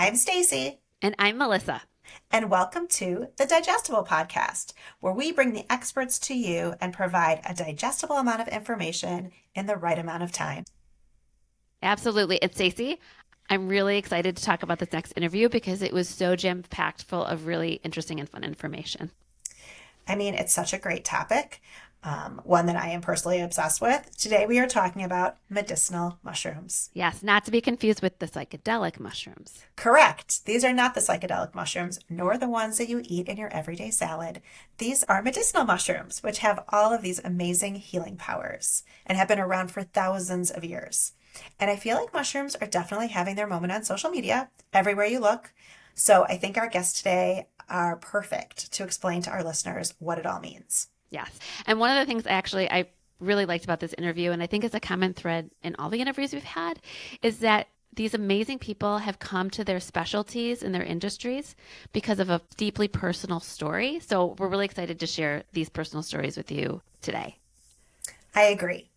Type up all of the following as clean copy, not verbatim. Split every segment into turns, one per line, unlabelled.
I'm Staci.
And I'm Melissa.
And welcome to the Digestible Podcast, where we bring the experts to you and provide a digestible amount of information in the right amount of time.
Absolutely. And Staci, I'm really excited to talk about this next interview because it was so jam-packed full of really interesting and fun information.
I mean, it's such a great topic, one that I am personally obsessed with. Today we are talking about medicinal mushrooms.
Yes, not to be confused with the psychedelic mushrooms.
Correct. These are not the psychedelic mushrooms, nor the ones that you eat in your everyday salad. These are medicinal mushrooms, which have all of these amazing healing powers and have been around for thousands of years. And I feel like mushrooms are definitely having their moment on social media, everywhere you look. So I think our guests today are perfect to explain to our listeners what it all means.
Yes. And one of the things I really liked about this interview, and I think it's a common thread in all the interviews we've had, is that these amazing people have come to their specialties in their industries because of a deeply personal story. So we're really excited to share these personal stories with you today.
I agree.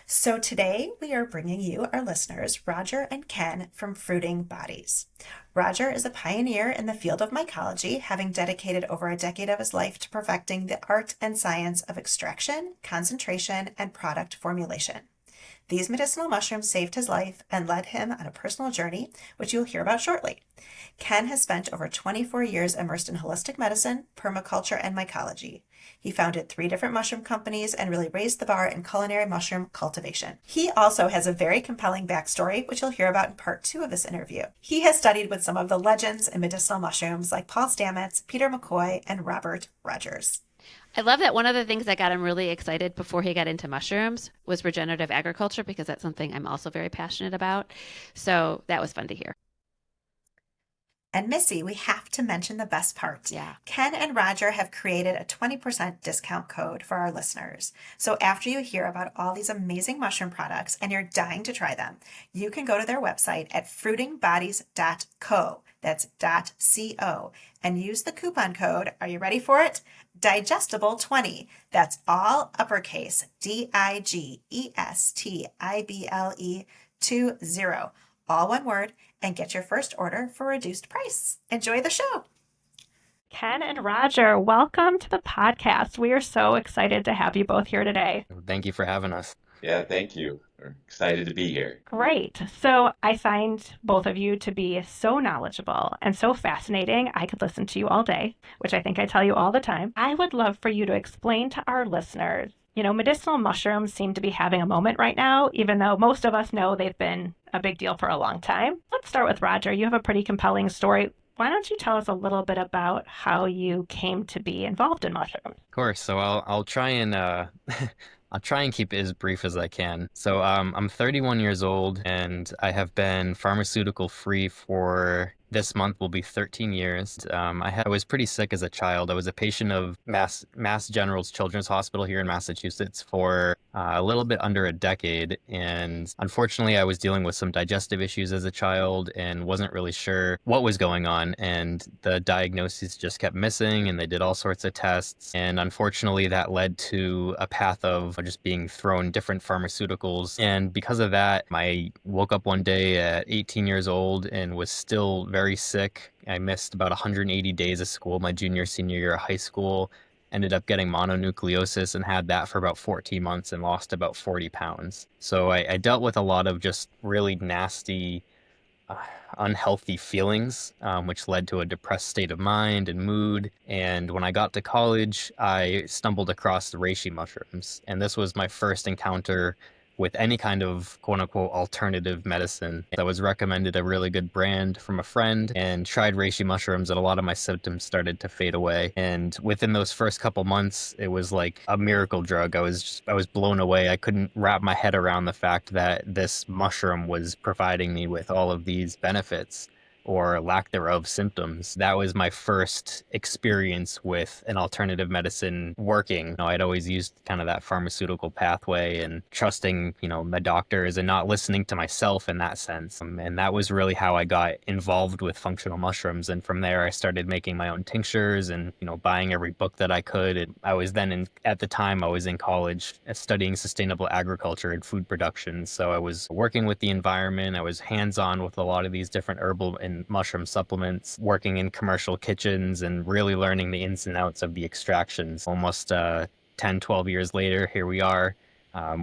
So today we are bringing you, our listeners, Roger and Ken from Fruiting Bodies. Roger is a pioneer in the field of mycology, having dedicated over a decade of his life to perfecting the art and science of extraction, concentration, and product formulation. These medicinal mushrooms saved his life and led him on a personal journey, which you'll hear about shortly. Ken has spent over 24 years immersed in holistic medicine, permaculture, and mycology. He founded 3 different mushroom companies and really raised the bar in culinary mushroom cultivation. He also has a very compelling backstory, which you'll hear about in part 2 of this interview. He has studied with some of the legends in medicinal mushrooms like Paul Stamets, Peter McCoy, and Robert Rogers.
I love that one of the things that got him really excited before he got into mushrooms was regenerative agriculture, because that's something I'm also very passionate about. So that was fun to hear.
And Missy, we have to mention the best part.
Yeah.
Ken and Roger have created a 20% discount code for our listeners. So after you hear about all these amazing mushroom products and you're dying to try them, you can go to their website at fruitingbodies.co. That's .co. And use the coupon code, are you ready for it? Digestible20. That's all uppercase, DIGESTIBLE 20. All one word, and get your first order for a reduced price. Enjoy the show.
Ken and Roger, welcome to the podcast. We are so excited to have you both here today.
Thank you for having us.
Yeah, thank you. We're excited to be here.
Great. So I find both of you to be so knowledgeable and so fascinating. I could listen to you all day, which I think I tell you all the time. I would love for you to explain to our listeners, medicinal mushrooms seem to be having a moment right now, even though most of us know they've been a big deal for a long time. Let's start with Roger. You have a pretty compelling story. Why don't you tell us a little bit about how you came to be involved in mushrooms?
Of course. So I'll try and I'll try and keep it as brief as I can. So I'm 31 years old, and I have been pharmaceutical free for this month will be 13 years. I was pretty sick as a child. I was a patient of Mass General's Children's Hospital here in Massachusetts for a little bit under a decade. And unfortunately, I was dealing with some digestive issues as a child and wasn't really sure what was going on. And the diagnoses just kept missing, and they did all sorts of tests. And unfortunately, that led to a path of just being thrown different pharmaceuticals. And because of that, I woke up one day at 18 years old and was still very sick. I missed about 180 days of school my senior year of high school. Ended up getting mononucleosis and had that for about 14 months and lost about 40 pounds. So I dealt with a lot of just really nasty, unhealthy feelings, which led to a depressed state of mind and mood. And when I got to college, I stumbled across the reishi mushrooms. And this was my first encounter with any kind of quote-unquote alternative medicine. I was recommended a really good brand from a friend and tried reishi mushrooms, and a lot of my symptoms started to fade away. And within those first couple months, it was like a miracle drug. I was blown away. I couldn't wrap my head around the fact that this mushroom was providing me with all of these benefits. or lack thereof symptoms. That was my first experience with an alternative medicine working. I'd always used kind of that pharmaceutical pathway and trusting, my doctors and not listening to myself in that sense. And that was really how I got involved with functional mushrooms. And from there, I started making my own tinctures and, buying every book that I could. And I was then at the time I was in college studying sustainable agriculture and food production. So I was working with the environment. I was hands-on with a lot of these different herbal and in mushroom supplements, working in commercial kitchens and really learning the ins and outs of the extractions. Almost 10, 12 years later, here we are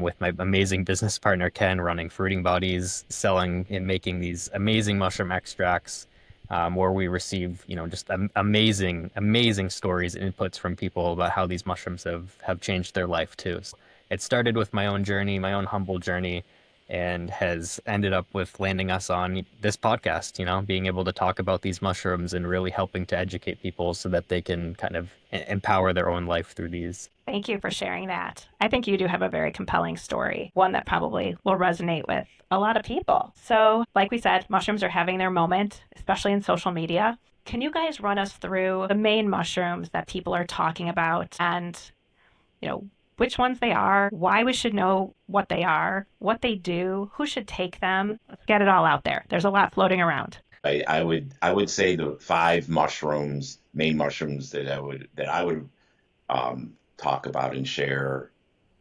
with my amazing business partner, Ken, running Fruiting Bodies, selling and making these amazing mushroom extracts where we receive, just amazing stories and inputs from people about how these mushrooms have changed their life too. So it started with my own journey, my own humble journey, and has ended up with landing us on this podcast, being able to talk about these mushrooms and really helping to educate people so that they can kind of empower their own life through these.
Thank you for sharing that. I think you do have a very compelling story, one that probably will resonate with a lot of people. So, like we said, mushrooms are having their moment, especially in social media. Can you guys run us through the main mushrooms that people are talking about and, which ones they are, why we should know what they are, what they do, who should take them? Let's get it all out there. There's a lot floating around.
I would say the five main mushrooms that I would talk about and share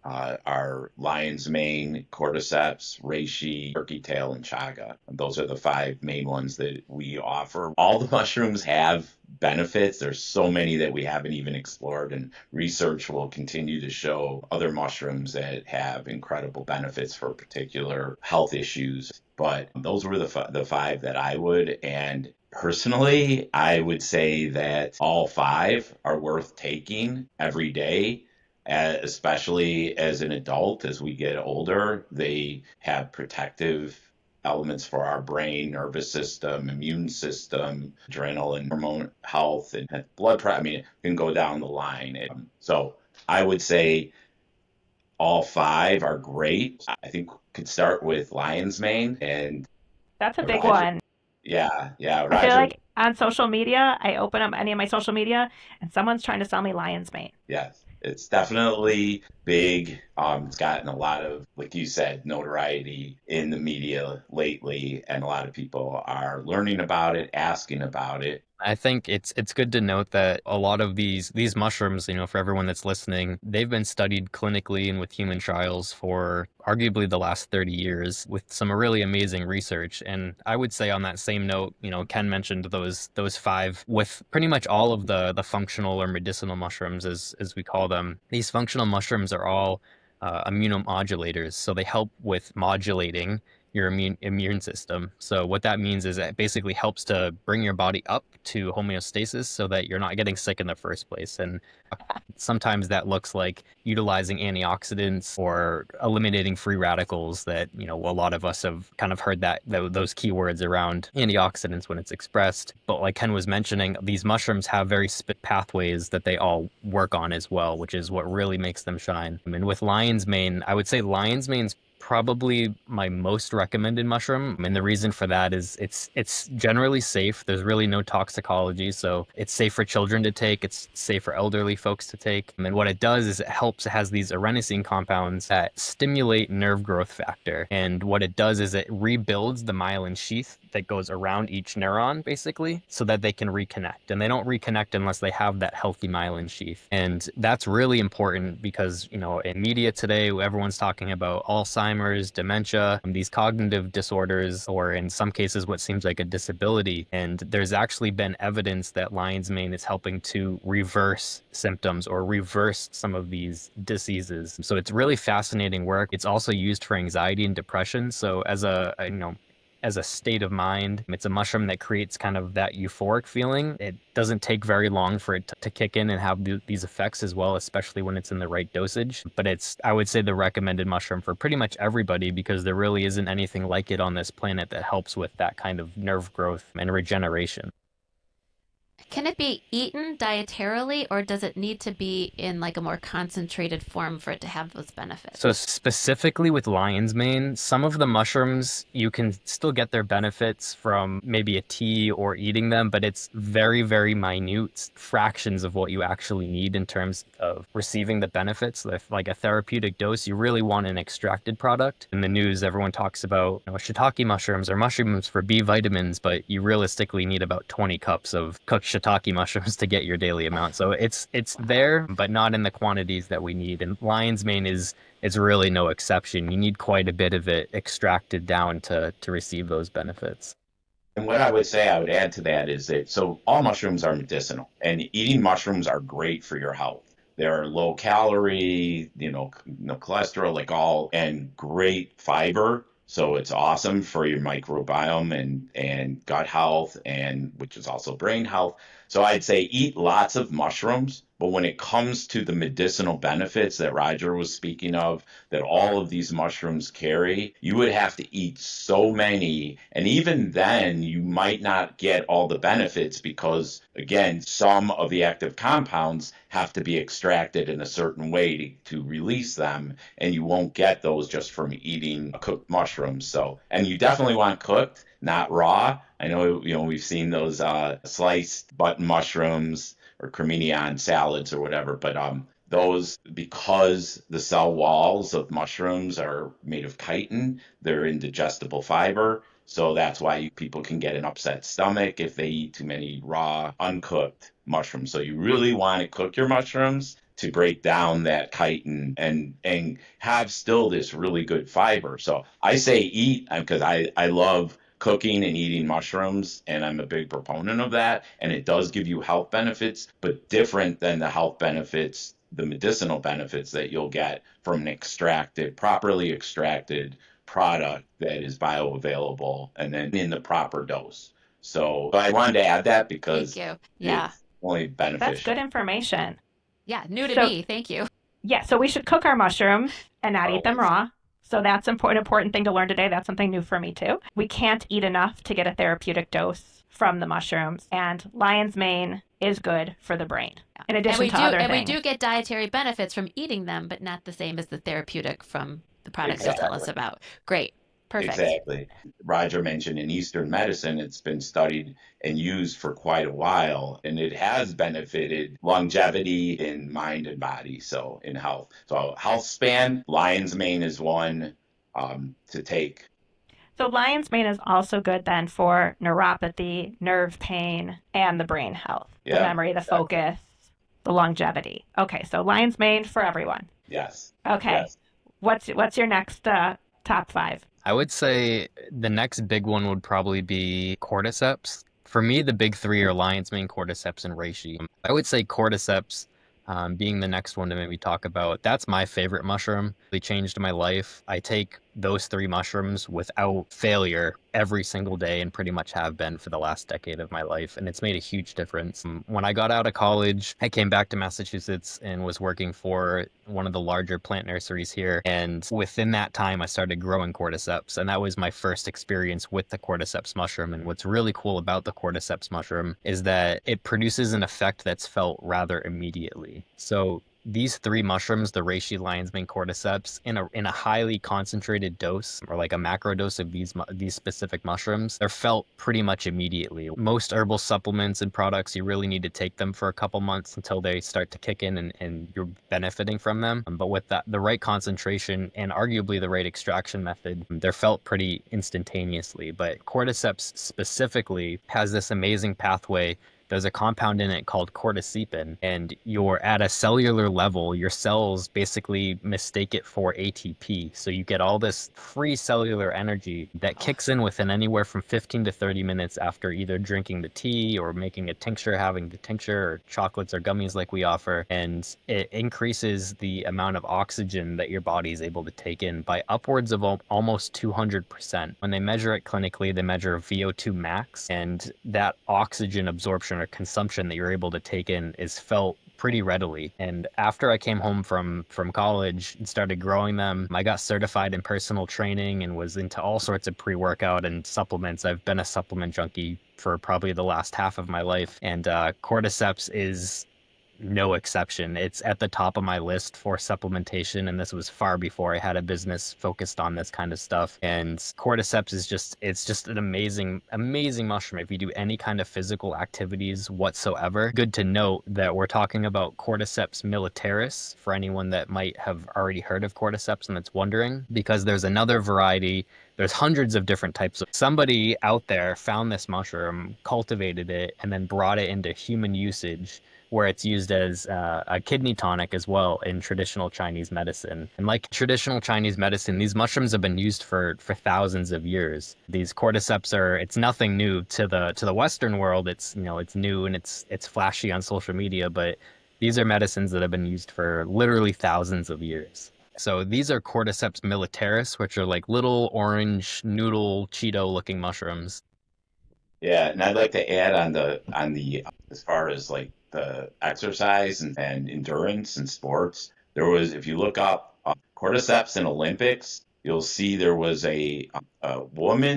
are lion's mane, cordyceps, reishi, turkey tail, and chaga. Those are the five main ones that we offer. All the mushrooms have benefits. There's so many that we haven't even explored, and research will continue to show other mushrooms that have incredible benefits for particular health issues. But those were the five that I would. And personally, I would say that all five are worth taking every day. Especially as an adult, as we get older, they have protective elements for our brain, nervous system, immune system, adrenal and hormone health, and blood pressure. I mean, it can go down the line. So I would say all five are great. I think we could start with lion's mane, and
that's a big
Roger.
one.
Yeah, Roger.
I feel like on social media, I open up any of my social media, and someone's trying to sell me lion's mane.
Yes. It's definitely big. It's gotten a lot of, like you said, notoriety in the media lately, and a lot of people are learning about it, asking about it.
I think it's good to note that a lot of these mushrooms, for everyone that's listening, they've been studied clinically and with human trials for arguably the last 30 years with some really amazing research. And I would say on that same note, Ken mentioned those five with pretty much all of the functional or medicinal mushrooms as we call them. These functional mushrooms are all immunomodulators, so they help with modulating your immune system. So what that means is it basically helps to bring your body up to homeostasis so that you're not getting sick in the first place. And sometimes that looks like utilizing antioxidants or eliminating free radicals that, a lot of us have kind of heard those keywords around antioxidants when it's expressed. But like Ken was mentioning, these mushrooms have very specific pathways that they all work on as well, which is what really makes them shine. And with lion's mane, I would say lion's mane's probably my most recommended mushroom. And the reason for that is it's generally safe. There's really no toxicology. So it's safe for children to take. It's safe for elderly folks to take. And what it does is it has these adenosine compounds that stimulate nerve growth factor. And what it does is it rebuilds the myelin sheath that goes around each neuron, basically, so that they can reconnect. And they don't reconnect unless they have that healthy myelin sheath. And that's really important because, in media today, everyone's talking about Alzheimer's, dementia, these cognitive disorders, or in some cases, what seems like a disability. And there's actually been evidence that lion's mane is helping to reverse symptoms or reverse some of these diseases. So it's really fascinating work. It's also used for anxiety and depression. So as a state of mind, it's a mushroom that creates kind of that euphoric feeling. It doesn't take very long for it to kick in and have these effects as well, especially when it's in the right dosage. But it's, I would say, the recommended mushroom for pretty much everybody because there really isn't anything like it on this planet that helps with that kind of nerve growth and regeneration.
Can it be eaten dietarily, or does it need to be in like a more concentrated form for it to have those benefits?
So specifically with lion's mane, some of the mushrooms, you can still get their benefits from maybe a tea or eating them, but it's very, very minute fractions of what you actually need in terms of receiving the benefits. Like a therapeutic dose, you really want an extracted product. In the news, everyone talks about shiitake mushrooms or mushrooms for B vitamins, but you realistically need about 20 cups of cooked shiitake mushrooms to get your daily amount. So it's there, but not in the quantities that we need. And lion's mane is really no exception. You need quite a bit of it extracted down to receive those benefits.
And what I would say, I would add to that is that so all mushrooms are medicinal, and eating mushrooms are great for your health. They're low calorie, no cholesterol, like all, and great fiber. So it's awesome for your microbiome and gut health, and which is also brain health. So I'd say eat lots of mushrooms. But when it comes to the medicinal benefits that Roger was speaking of, that all of these mushrooms carry, you would have to eat so many. And even then, you might not get all the benefits because, again, some of the active compounds have to be extracted in a certain way to release them. And you won't get those just from eating cooked mushrooms. So, and you definitely want cooked, not raw. I know, we've seen those sliced button mushrooms or cremini on salads or whatever, but those, because the cell walls of mushrooms are made of chitin, they're indigestible fiber. So that's why people can get an upset stomach if they eat too many raw, uncooked mushrooms. So you really want to cook your mushrooms to break down that chitin and have still this really good fiber. So I say eat, because I love cooking and eating mushrooms, and I'm a big proponent of that. And it does give you health benefits, but different than the health benefits, the medicinal benefits that you'll get from an properly extracted product that is bioavailable and then in the proper dose. So I wanted to add that because
Thank you. Yeah.
it's only beneficial.
That's good information.
Yeah. New to
So-
me. Thank you.
Yeah, so we should cook our mushrooms and not eat them
Always.
raw. So that's an important thing to learn today. That's something new for me too. We can't eat enough to get a therapeutic dose from the mushrooms, and lion's mane is good for the brain. In addition to other things.
We do get dietary benefits from eating them, but not the same as the therapeutic from the products you tell us
Exactly.
about. Great. Perfect.
Exactly. Roger mentioned in Eastern medicine, it's been studied and used for quite a while, and it has benefited longevity in mind and body, so in health. So health span, lion's mane is one to take.
So lion's mane is also good then for neuropathy, nerve pain, and the brain health, the
Yeah,
memory, the
exactly.
focus, the longevity. Okay, so lion's mane for everyone.
Yes.
Okay,
Yes.
what's your next top 5?
I would say the next big one would probably be Cordyceps. For me, the big three are lion's mane, Cordyceps, and Reishi. I would say Cordyceps being the next one to maybe talk about. That's my favorite mushroom. They changed my life. I take those 3 mushrooms without failure every single day and pretty much have been for the last decade of my life. And it's made a huge difference. When I got out of college, I came back to Massachusetts and was working for one of the larger plant nurseries here. And within that time, I started growing Cordyceps. And that was my first experience with the Cordyceps mushroom. And what's really cool about the Cordyceps mushroom is that it produces an effect that's felt rather immediately. So these 3 mushrooms, the reishi, lion's mane, cordyceps, in a highly concentrated dose, or like a macro dose of these specific mushrooms, they're felt pretty much immediately. Most herbal supplements and products, you really need to take them for a couple months until they start to kick in and you're benefiting from them. But with the right concentration and arguably the right extraction method, they're felt pretty instantaneously. But cordyceps specifically has this amazing pathway. There's a compound in it called cordycepin, and you're at a cellular level, your cells basically mistake it for ATP. So you get all this free cellular energy that kicks in within anywhere from 15 to 30 minutes after either drinking the tea or making a tincture, having the tincture, or chocolates or gummies like we offer. And it increases the amount of oxygen that your body is able to take in by upwards of almost 200%. When they measure it clinically, they measure VO2 max, and that oxygen absorption or consumption that you're able to take in is felt pretty readily. And after I came home from college and started growing them, I got certified in personal training and was into all sorts of pre-workout and supplements. I've been a supplement junkie for probably the last half of my life, and Cordyceps is no exception. It's at the top of my list for supplementation, and this was far before I had a business focused on this kind of stuff. And Cordyceps is just an amazing mushroom if you do any kind of physical activities whatsoever. Good to note that we're talking about Cordyceps militaris for anyone that might have already heard of Cordyceps and that's wondering, because there's another variety. There's hundreds of different types of. Somebody out there found this mushroom, cultivated it, and then brought it into human usage where it's used as a kidney tonic as well in traditional Chinese medicine. And like traditional Chinese medicine, these mushrooms have been used for thousands of years. These cordyceps it's nothing new to the Western world. It's, it's new and it's flashy on social media, but these are medicines that have been used for literally thousands of years. So these are Cordyceps militaris, which are like little orange noodle Cheeto looking mushrooms.
Yeah, and I'd like to add on the as far as like the exercise and endurance and sports. There was, if you look up cordyceps in Olympics, you'll see there was a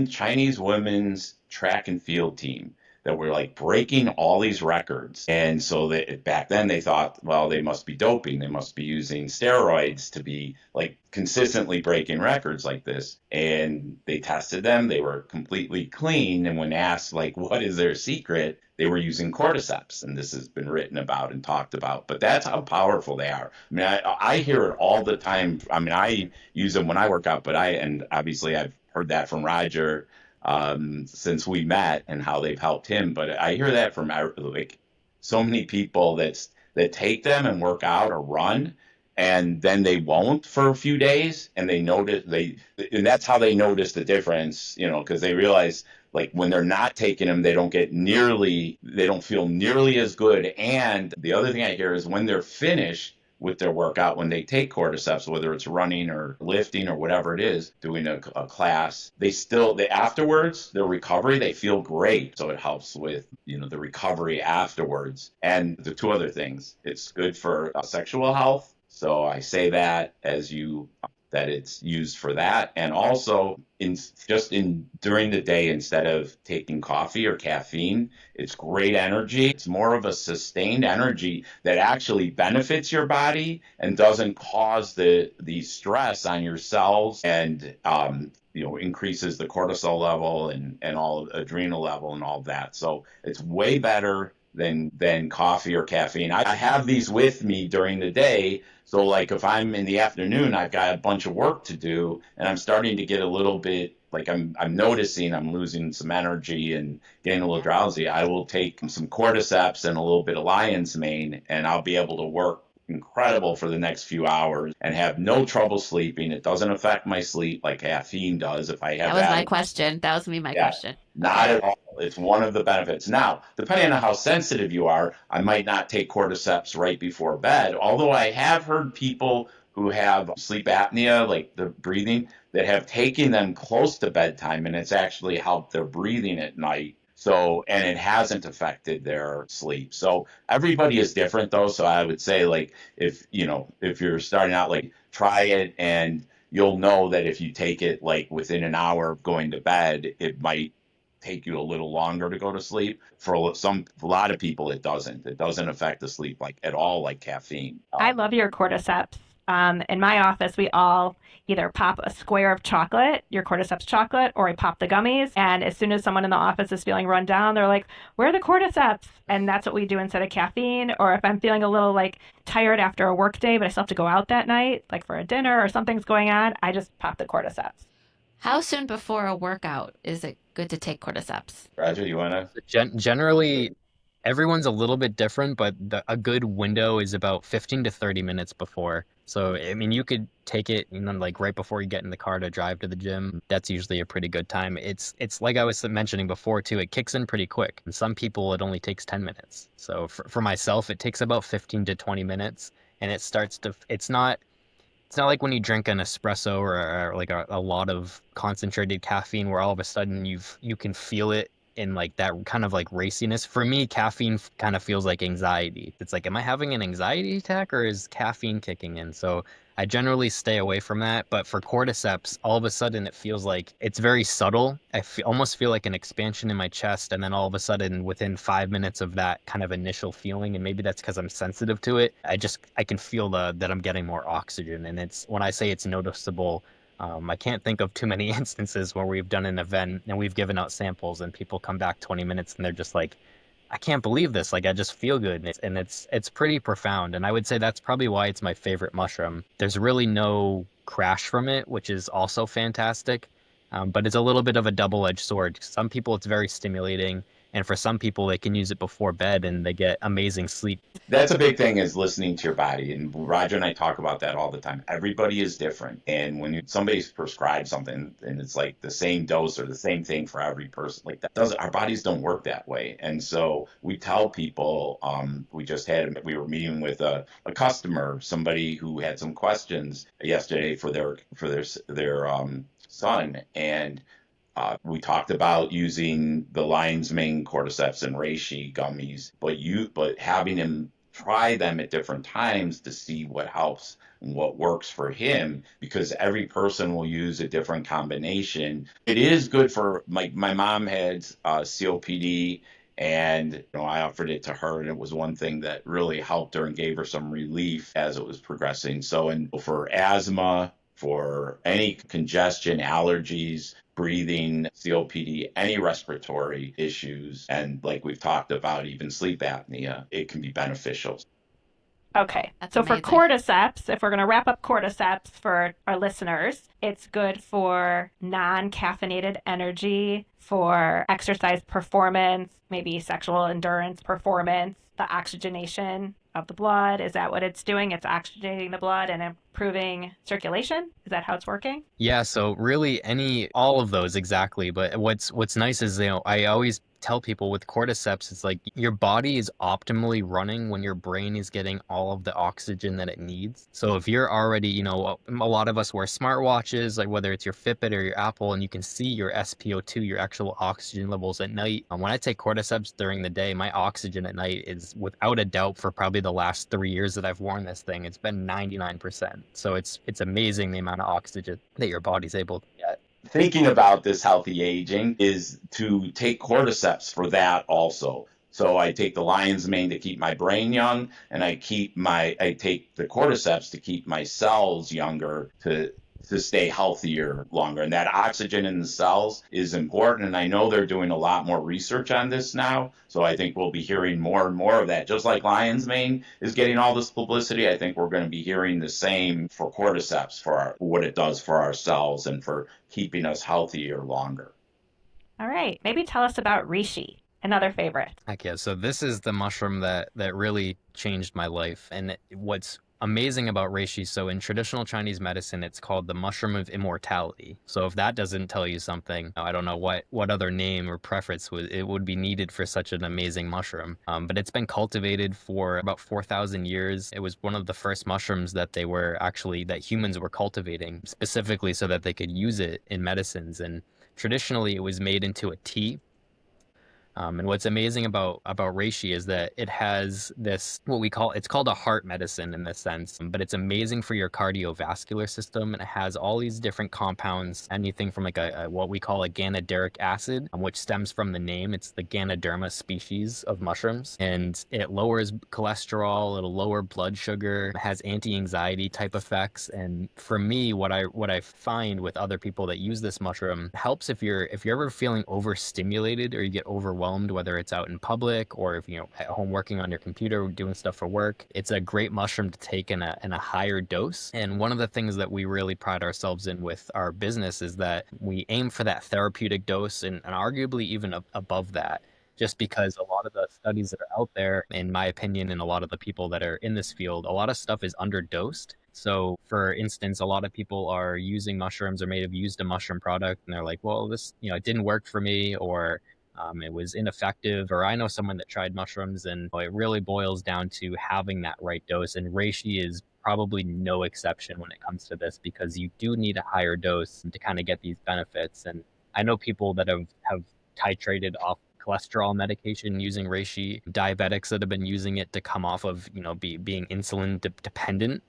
Chinese women's track and field team that were like breaking all these records. And so that back then they thought, well, they must be doping. They must be using steroids to be like consistently breaking records like this. And they tested them. They were completely clean. And when asked like, what is their secret? They were using cordyceps. And this has been written about and talked about. But that's how powerful they are. I mean, I hear it all the time. I mean, I use them when I work out, and obviously I've heard that from Roger since we met and how they've helped him. But I hear that from like so many people that take them and work out or run, and then they won't for a few days, and and that's how they notice the difference, because they realize like when they're not taking them, they don't feel nearly as good. And the other thing I hear is when they're finished with their workout, when they take cordyceps, whether it's running or lifting or whatever it is, doing a class, they afterwards, their recovery, they feel great. So it helps with, the recovery afterwards. And the two other things, it's good for sexual health. So I say that that it's used for that. And also during the day, instead of taking coffee or caffeine, it's great energy. It's more of a sustained energy that actually benefits your body and doesn't cause the stress on your cells, and increases the cortisol level and all adrenal level and all that. So it's way better than coffee or caffeine. I have these with me during the day. So like if I'm in the afternoon, I've got a bunch of work to do and I'm starting to get a little bit like I'm noticing I'm losing some energy and getting a little drowsy, I will take some cordyceps and a little bit of lion's mane, and I'll be able to work incredible for the next few hours and have no trouble sleeping. It doesn't affect my sleep like caffeine does. If I have
that was my question. That was my question.
Not at all. It's one of the benefits. Now, depending on how sensitive you are, I might not take cordyceps right before bed, although I have heard people who have sleep apnea, like the breathing, that have taken them close to bedtime, and it's actually helped their breathing at night. So, and it hasn't affected their sleep. So everybody is different though. So I would say like, if you're starting out, like try it, and you'll know that if you take it like within an hour of going to bed, it might take you a little longer to go to sleep. For a lot of people, it doesn't affect the sleep like at all, like caffeine.
I love your cordyceps. In my office, we all either pop a square of chocolate, your cordyceps chocolate, or we pop the gummies. And as soon as someone in the office is feeling run down, they're like, where are the cordyceps? And that's what we do instead of caffeine. Or if I'm feeling a little like tired after a work day, but I still have to go out that night, like for a dinner or something's going on, I just pop the cordyceps.
How soon before a workout is it good to take cordyceps?
Roger, you want
to? Generally, everyone's a little bit different, but a good window is about 15 to 30 minutes before. So, I mean, you could take it, like right before you get in the car to drive to the gym. That's usually a pretty good time. It's like I was mentioning before, too. It kicks in pretty quick. And some people, it only takes 10 minutes. So for myself, it takes about 15 to 20 minutes. And it's not like when you drink an espresso or like a lot of concentrated caffeine where all of a sudden you can feel it in like that kind of like raciness. For me, caffeine kind of feels like anxiety. It's like, am I having an anxiety attack or is caffeine kicking in? So I generally stay away from that. But for cordyceps, all of a sudden it feels like it's very subtle. Almost feel like an expansion in my chest. And then all of a sudden within 5 minutes of that kind of initial feeling, and maybe that's because I'm sensitive to it, I can feel that I'm getting more oxygen. And when I say it's noticeable, I can't think of too many instances where we've done an event and we've given out samples and people come back 20 minutes and they're just like, I can't believe this. Like, I just feel good. And it's pretty profound. And I would say that's probably why it's my favorite mushroom. There's really no crash from it, which is also fantastic. But it's a little bit of a double-edged sword. Some people, it's very stimulating. And for some people, they can use it before bed and they get amazing sleep.
That's a big thing, is listening to your body. And Roger and I talk about that all the time. Everybody is different. And when somebody's prescribed something and it's like the same dose or the same thing for every person, like that doesn't, our bodies don't work that way. And so we tell people, we were meeting with a customer, somebody who had some questions yesterday for their son. And we talked about using the lion's mane, cordyceps, and reishi gummies, but having him try them at different times to see what helps and what works for him, because every person will use a different combination. It is good for my mom had COPD, and I offered it to her, and it was one thing that really helped her and gave her some relief as it was progressing. So, and for asthma, for any congestion, allergies, breathing, COPD, any respiratory issues, and like we've talked about, even sleep apnea, it can be beneficial.
Okay.
That's
so
amazing.
for cordyceps, if we're going to wrap up cordyceps for our listeners, it's good for non-caffeinated energy, for exercise performance, maybe sexual endurance performance, the oxygenation of the blood. Is that what it's doing? It's oxygenating the blood and improving circulation? Is that how it's working?
Yeah, so really all of those exactly. But what's nice is, I always tell people with cordyceps, it's like your body is optimally running when your brain is getting all of the oxygen that it needs. So if you're already, a lot of us wear smartwatches, like whether it's your Fitbit or your Apple, and you can see your SpO2, your actual oxygen levels at night. When I take cordyceps during the day, my oxygen at night is, without a doubt, for probably the last 3 years that I've worn this thing, it's been 99%. So it's amazing the amount of oxygen that your body's able to get.
Thinking about this healthy aging is to take cordyceps for that also. So I take the lion's mane to keep my brain young, and I take the cordyceps to keep my cells younger, to stay healthier longer. And that oxygen in the cells is important. And I know they're doing a lot more research on this now. So I think we'll be hearing more and more of that. Just like lion's mane is getting all this publicity, I think we're going to be hearing the same for cordyceps, for what it does for our cells and for keeping us healthier longer.
All right. Maybe tell us about reishi, another favorite.
Heck yeah. So this is the mushroom that really changed my life. And what's amazing about reishi, so in traditional Chinese medicine, it's called the mushroom of immortality. So if that doesn't tell you something, I don't know what other name or preference would be needed for such an amazing mushroom. But it's been cultivated for about 4,000 years. It was one of the first mushrooms that humans were cultivating specifically so that they could use it in medicines. And traditionally, it was made into a tea. And what's amazing about reishi is that it has this, it's called a heart medicine in this sense, but it's amazing for your cardiovascular system. And it has all these different compounds, anything from like what we call a ganaderic acid, which stems from the name. It's the Ganoderma species of mushrooms, and it lowers cholesterol, it'll lower blood sugar, it has anti-anxiety type effects. And for me, what I find with other people that use this mushroom, it helps if you're ever feeling overstimulated or you get overwhelmed, whether it's out in public or if at home working on your computer doing stuff for work. It's a great mushroom to take in a higher dose. And one of the things that we really pride ourselves in with our business is that we aim for that therapeutic dose, and arguably even above that, just because a lot of the studies that are out there, in my opinion, and a lot of the people that are in this field, a lot of stuff is underdosed. So for instance, a lot of people are using mushrooms or may have used a mushroom product and they're like, well, this, it didn't work for me, or it was ineffective, or I know someone that tried mushrooms, and it really boils down to having that right dose. And reishi is probably no exception when it comes to this, because you do need a higher dose to kind of get these benefits. And I know people that have titrated off cholesterol medication using reishi, diabetics that have been using it to come off of, being insulin dependent,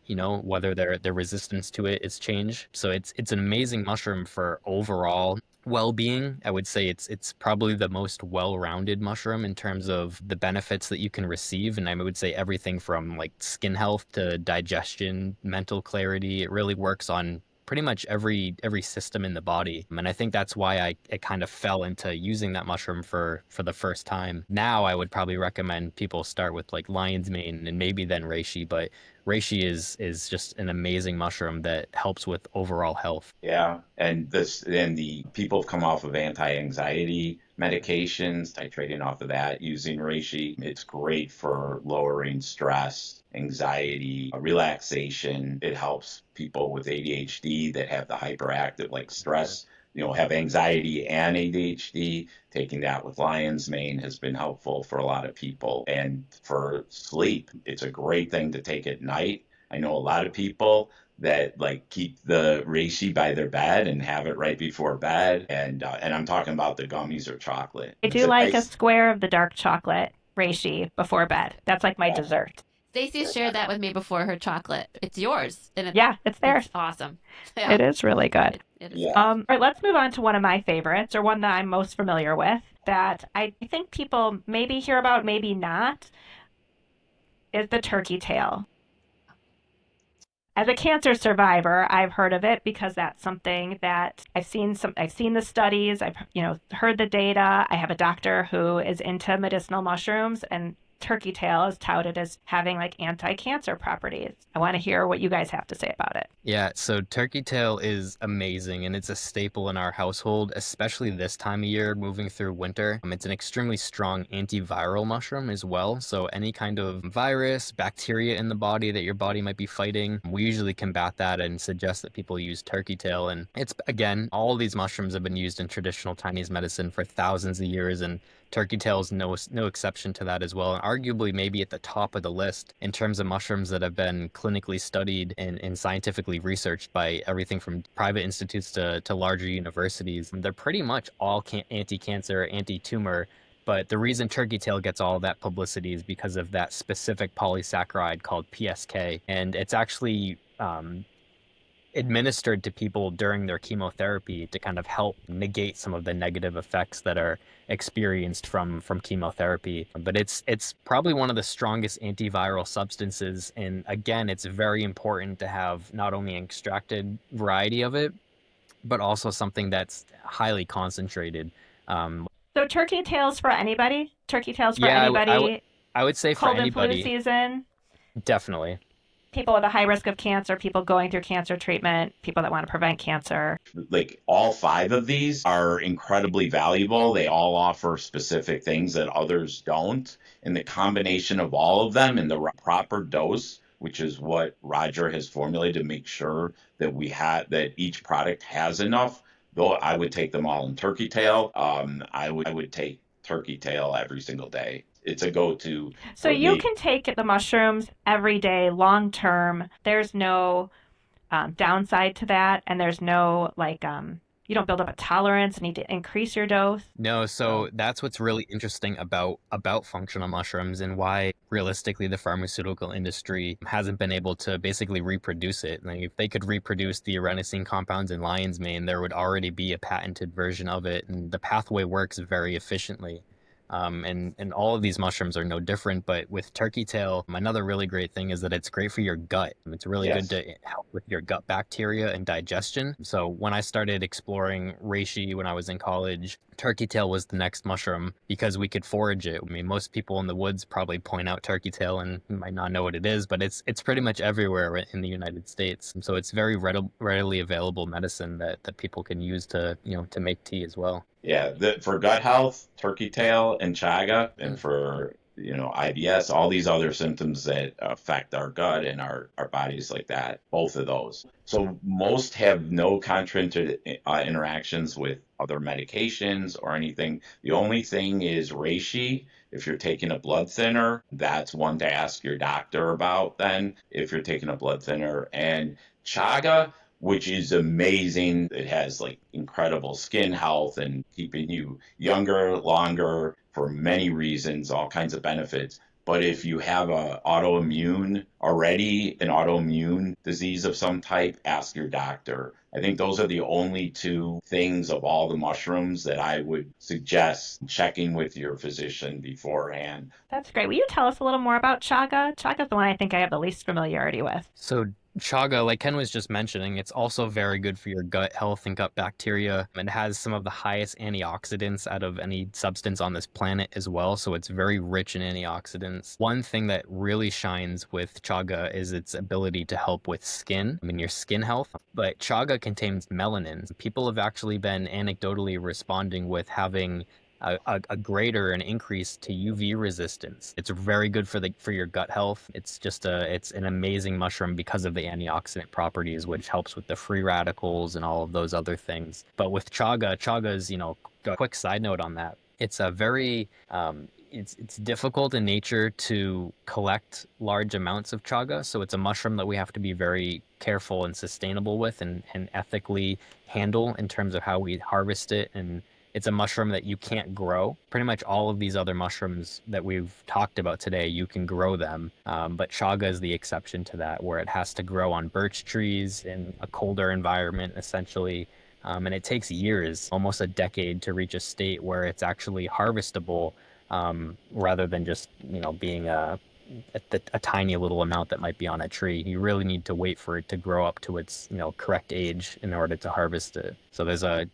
whether their resistance to it is changed. So it's an amazing mushroom for overall well-being. I would say it's probably the most well-rounded mushroom in terms of the benefits that you can receive. And I would say everything from like skin health to digestion, mental clarity. It really works on pretty much every system in the body. And I think that's why I kind of fell into using that mushroom for the first time. Now I would probably recommend people start with like lion's mane and maybe then reishi, but reishi is just an amazing mushroom that helps with overall health.
Yeah, and the people have come off of anti-anxiety medications, titrating off of that using reishi. It's great for lowering stress, anxiety, relaxation. It helps people with ADHD that have the hyperactive, like stress, have anxiety and ADHD. Taking that with lion's mane has been helpful for a lot of people. And for sleep, it's a great thing to take at night. I know a lot of people that like keep the reishi by their bed and have it right before bed, and I'm talking about the gummies or chocolate.
I
It's
do
a
like a
nice,
square of the dark chocolate reishi before bed. That's like my
yeah,
dessert.
Stacy shared that with me before her chocolate. It's yours, and
Yeah, it's there.
it's awesome.
It
Yeah,
is really good.
it is.
yeah.
All right, let's move on to one of my favorites, or one that I'm most familiar with, that I think people maybe hear about, maybe not, is the turkey tail. As a cancer survivor, I've heard of it because that's something that I've seen the studies, I've heard the data. I have a doctor who is into medicinal mushrooms, and turkey tail is touted as having like anti-cancer properties. I want to hear what you guys have to say about it.
Yeah, so turkey tail is amazing and it's a staple in our household, especially this time of year moving through winter. It's an extremely strong antiviral mushroom as well. So any kind of virus, bacteria in the body that your body might be fighting, we usually combat that and suggest that people use turkey tail. And it's, again, all these mushrooms have been used in traditional Chinese medicine for thousands of years, and turkey tail is no exception to that as well, and arguably maybe at the top of the list in terms of mushrooms that have been clinically studied and scientifically researched by everything from private institutes to larger universities. They're pretty much all anti-cancer, anti-tumor, but the reason turkey tail gets all that publicity is because of that specific polysaccharide called PSK, and it's actually administered to people during their chemotherapy to kind of help negate some of the negative effects that are experienced from chemotherapy. But it's probably one of the strongest antiviral substances, and again, it's very important to have not only an extracted variety of it, but also something that's highly concentrated.
So turkey tails for anybody? Turkey tails for
Yeah,
anybody?
I would say for
Cold and flu
anybody,
season?
definitely.
People with a high risk of cancer, people going through cancer treatment, people that want to prevent cancer.
Like all five of these are incredibly valuable. They all offer specific things that others don't. And the combination of all of them in the proper dose, which is what Roger has formulated to make sure that that each product has enough. Though I would take them all in turkey tail. I would take turkey tail every single day. It's a go-to
So
for
you
me.
can take the mushrooms every day, long term. There's no downside to that, and there's no you don't build up a tolerance and need to increase your dose.
No, so that's what's really interesting about functional mushrooms and why realistically the pharmaceutical industry hasn't been able to basically reproduce it. Like if they could reproduce the adenosine compounds in lion's mane, there would already be a patented version of it, and the pathway works very efficiently. And all of these mushrooms are no different, but with turkey tail, another really great thing is that it's great for your gut. It's really good
Yes.
to help with your gut bacteria and digestion. So when I started exploring reishi when I was in college, turkey tail was the next mushroom because we could forage it. I mean, most people in the woods probably point out turkey tail and might not know what it is, but it's pretty much everywhere in the United States. So it's very readily available medicine that people can use to make tea as well.
Yeah, for gut health, turkey tail and chaga, and for IBS, all these other symptoms that affect our gut and our bodies like that, both of those. So most have no interactions with other medications or anything. The only thing is reishi. If you're taking a blood thinner, that's one to ask your doctor about then, if you're taking a blood thinner. And chaga, which is amazing. It has like incredible skin health and keeping you younger, longer for many reasons, all kinds of benefits. But if you have an autoimmune disease of some type, ask your doctor. I think those are the only two things of all the mushrooms that I would suggest checking with your physician beforehand.
That's great. Will you tell us a little more about chaga? Chaga's the one I think I have the least familiarity with.
So Chaga, like Ken was just mentioning, it's also very good for your gut health and gut bacteria. It has some of the highest antioxidants out of any substance on this planet as well, so it's very rich in antioxidants. One thing that really shines with chaga is its ability to help with skin, your skin health. But chaga contains melanin. People have actually been anecdotally responding with having a greater an increase to UV resistance. It's very good for your gut health. It's an amazing mushroom because of the antioxidant properties, which helps with the free radicals and all of those other things. But with chaga's, a quick side note on that. It's a very it's difficult in nature to collect large amounts of chaga, so it's a mushroom that we have to be very careful and sustainable with and ethically handle in terms of how we harvest it, and it's a mushroom that you can't grow. Pretty much all of these other mushrooms that we've talked about today, you can grow them. But chaga is the exception to that, where it has to grow on birch trees in a colder environment, essentially. And it takes years, almost a decade, to reach a state where it's actually harvestable, rather than just, being a tiny little amount that might be on a tree. You really need to wait for it to grow up to its correct age in order to harvest it. So there's a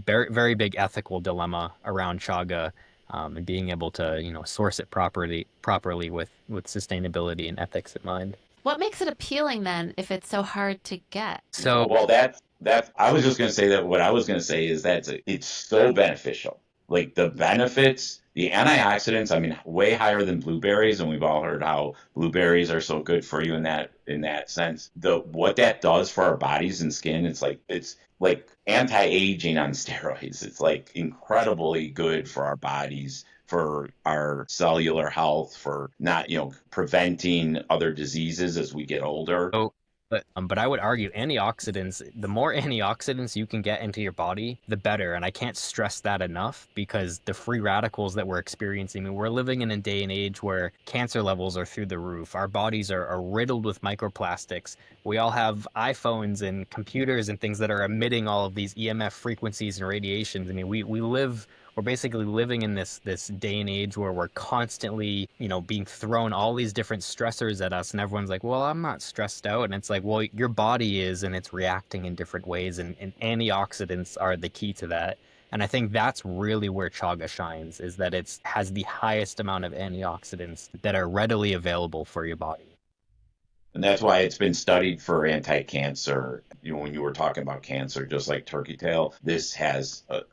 very, very big ethical dilemma around chaga, and being able to source it properly with sustainability and ethics in mind.
What makes it appealing then if it's so hard to get?
So
Well, that's. I was just going to say that. What I was going to say is that it's so beneficial. Like the benefits, the antioxidants. I mean, way higher than blueberries, and we've all heard how blueberries are so good for you in that sense. The what that does for our bodies and skin, it's like anti-aging on steroids. It's like incredibly good for our bodies, for our cellular health, for not, preventing other diseases as we get older.
But I would argue antioxidants, the more antioxidants you can get into your body, the better. And I can't stress that enough, because the free radicals that we're experiencing, we're living in a day and age where cancer levels are through the roof. Our bodies are riddled with microplastics. We all have iPhones and computers and things that are emitting all of these EMF frequencies and radiations. I mean, we're basically living in this day and age where we're constantly, being thrown all these different stressors at us, and everyone's like, well, I'm not stressed out. And it's like, well, your body is, and it's reacting in different ways, and antioxidants are the key to that. And I think that's really where chaga shines, is that it has the highest amount of antioxidants that are readily available for your body.
And that's why it's been studied for anti-cancer. When you were talking about cancer, just like turkey tail, this has a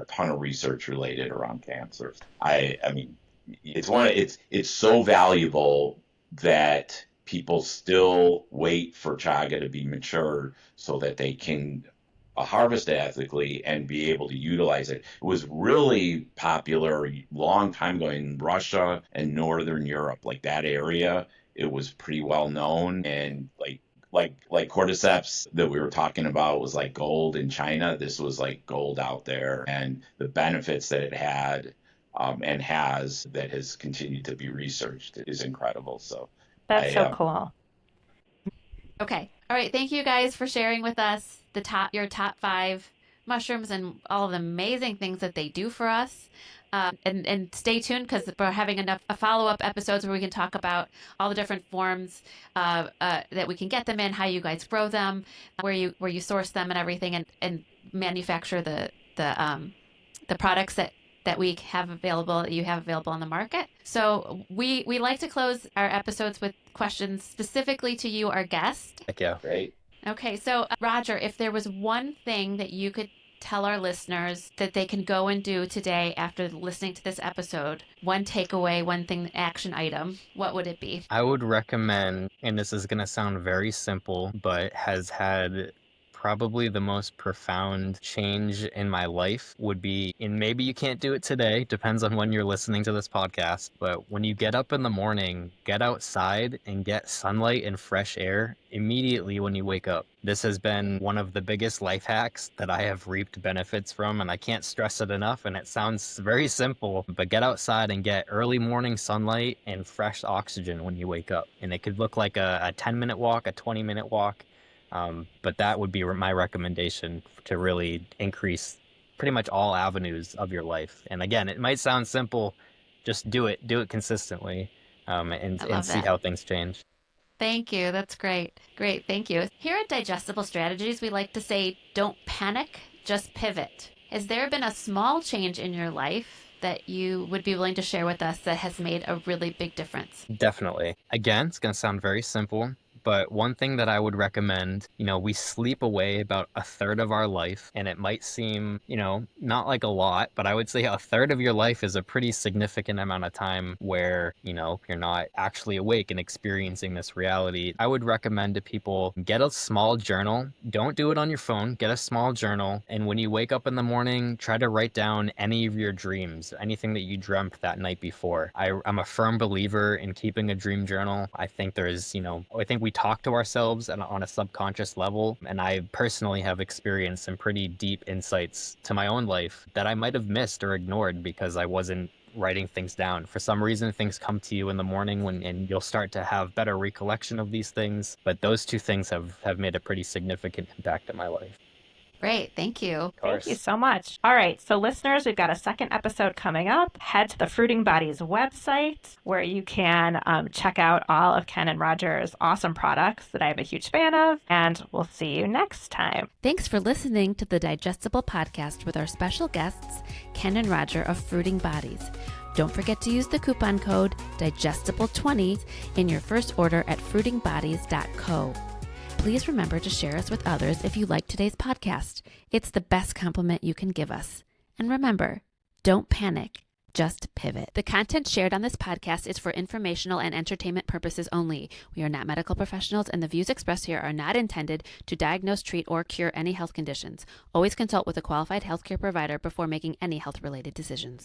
ton of research related around cancer. I mean, it's so valuable that people still wait for chaga to be mature so that they can harvest it ethically and be able to utilize it. It was really popular a long time ago in Russia and Northern Europe, like that area. It was pretty well known, and like cordyceps that we were talking about was like gold in China. This was like gold out there, and the benefits that it had, and has, that has continued to be researched, is incredible. So
That's so cool.
Okay. All right. Thank you guys for sharing with us your top 5 mushrooms and all of the amazing things that they do for us. And stay tuned, because we're having a follow-up episodes where we can talk about all the different forms that we can get them in, how you guys grow them, where you source them, and everything, and manufacture the products that we have available, that you have available on the market. So we like to close our episodes with questions specifically to you, our guest.
Heck yeah.
Great.
Okay, so Roger, if there was one thing that you could tell our listeners that they can go and do today after listening to this episode, one takeaway, one thing, action item, what would it be?
I would recommend, and this is going to sound very simple, but has had probably the most profound change in my life, would be, and maybe you can't do it today, depends on when you're listening to this podcast, but when you get up in the morning, get outside and get sunlight and fresh air immediately when you wake up. This has been one of the biggest life hacks that I have reaped benefits from, and I can't stress it enough, and it sounds very simple, but get outside and get early morning sunlight and fresh oxygen when you wake up. And it could look like a 10-minute walk, a 20-minute walk. But that would be my recommendation to really increase pretty much all avenues of your life. And again, it might sound simple, just do it consistently, and see how things change.
Thank you. That's great. Great. Thank you. Here at Digestible Strategies, we like to say, don't panic, just pivot. Has there been a small change in your life that you would be willing to share with us that has made a really big difference?
Definitely. Again, it's going to sound very simple, but one thing that I would recommend, we sleep away about a third of our life, and it might seem, not like a lot, but I would say a third of your life is a pretty significant amount of time where, you're not actually awake and experiencing this reality. I would recommend to people, get a small journal. Don't do it on your phone. Get a small journal. And when you wake up in the morning, try to write down any of your dreams, anything that you dreamt that night before. I'm a firm believer in keeping a dream journal. I think I think we talk to ourselves on a subconscious level, and I personally have experienced some pretty deep insights to my own life that I might have missed or ignored because I wasn't writing things down. For some reason, things come to you in the morning and you'll start to have better recollection of these things. But those two things have made a pretty significant impact in my life.
Great. Thank you.
Thank you so much. All right. So listeners, we've got a second episode coming up. Head to the Fruiting Bodies website where you can check out all of Ken and Roger's awesome products that I'm a huge fan of. And we'll see you next time.
Thanks for listening to the Digestible Podcast with our special guests, Ken and Roger of Fruiting Bodies. Don't forget to use the coupon code Digestible20 in your first order at fruitingbodies.co. Please remember to share us with others if you like today's podcast. It's the best compliment you can give us. And remember, don't panic, just pivot. The content shared on this podcast is for informational and entertainment purposes only. We are not medical professionals, and the views expressed here are not intended to diagnose, treat, or cure any health conditions. Always consult with a qualified healthcare provider before making any health-related decisions.